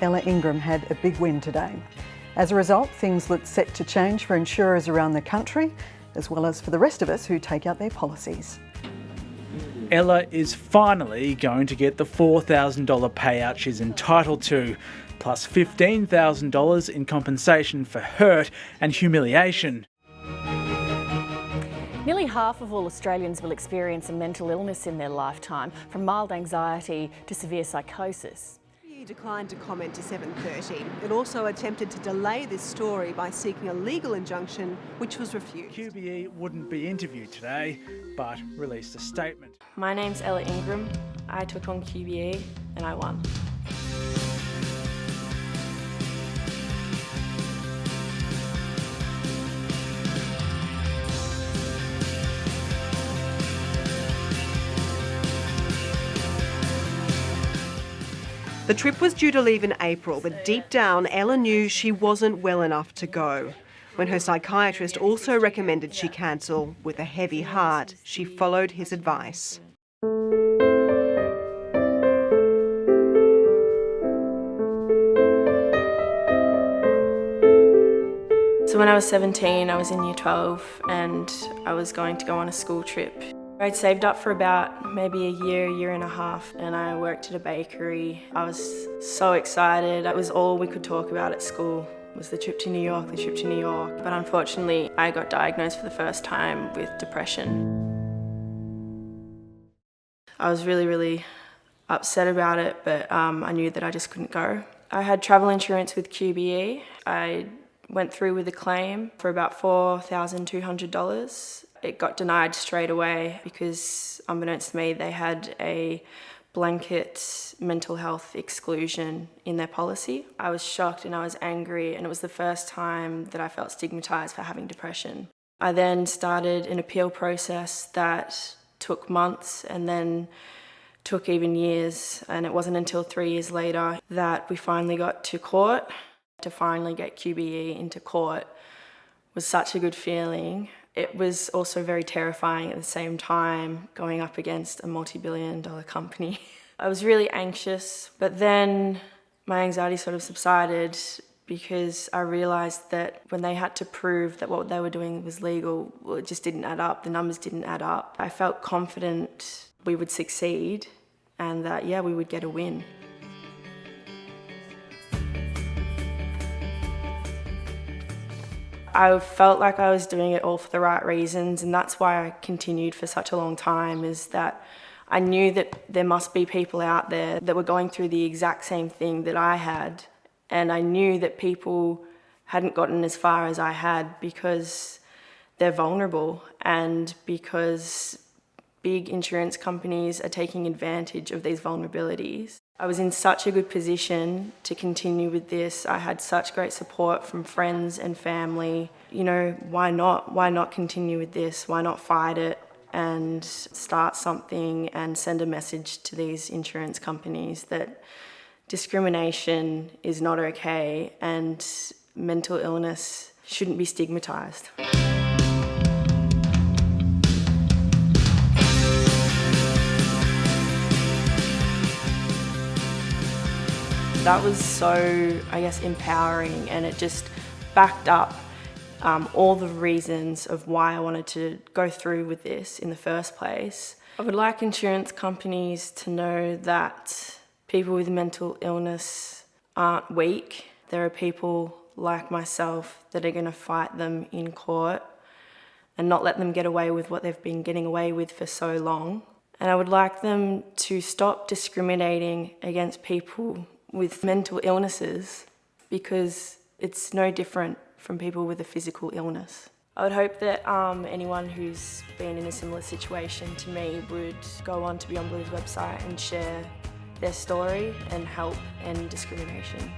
Ella Ingram had a big win today. As a result, things look set to change for insurers around the country, as well as for the rest of us who take out their policies. Ella is finally going to get the $4,000 payout she's entitled to, plus $15,000 in compensation for hurt and humiliation. Nearly half of all Australians will experience a mental illness in their lifetime, from mild anxiety to severe psychosis. He declined to comment to 7:30. It also attempted to delay this story by seeking a legal injunction, which was refused. QBE wouldn't be interviewed today, but released a statement. My name's Ella Ingram. I took on QBE and I won. The trip was due to leave in April, but deep down, Ella knew she wasn't well enough to go. When her psychiatrist also recommended she cancel, with a heavy heart, she followed his advice. So when I was 17, I was in year 12 and I was going to go on a school trip. I'd saved up for about maybe a year and a half, and I worked at a bakery. I was so excited. It was all we could talk about at school, was the trip to New York, the trip to New York. But unfortunately, I got diagnosed for the first time with depression. I was really upset about it, but I knew that I just couldn't go. I had travel insurance with QBE. I went through with a claim for about $4,200. It got denied straight away because, unbeknownst to me, they had a blanket mental health exclusion in their policy. I was shocked and I was angry, and it was the first time that I felt stigmatised for having depression. I then started an appeal process that took months and then took even years, and it wasn't until 3 years later that we finally got to court. To finally get QBE into court was such a good feeling. It was also very terrifying at the same time, going up against a multi-billion-dollar company. I was really anxious, but then my anxiety sort of subsided because I realised that when they had to prove that what they were doing was legal, well, it just didn't add up. The numbers didn't add up. I felt confident we would succeed and that, yeah, we would get a win. I felt like I was doing it all for the right reasons, and that's why I continued for such a long time, is that I knew that there must be people out there that were going through the exact same thing that I had, and I knew that people hadn't gotten as far as I had because they're vulnerable and because big insurance companies are taking advantage of these vulnerabilities. I was in such a good position to continue with this. I had such great support from friends and family. You know, why not? Why not continue with this? Why not fight it and start something and send a message to these insurance companies that discrimination is not okay and mental illness shouldn't be stigmatised. That was so, I guess, empowering, and it just backed up all the reasons of why I wanted to go through with this in the first place. I would like insurance companies to know that people with mental illness aren't weak. There are people like myself that are going to fight them in court and not let them get away with what they've been getting away with for so long. And I would like them to stop discriminating against people with mental illnesses, because it's no different from people with a physical illness. I would hope that anyone who's been in a similar situation to me would go on to Beyond Blue's website and share their story and help end discrimination.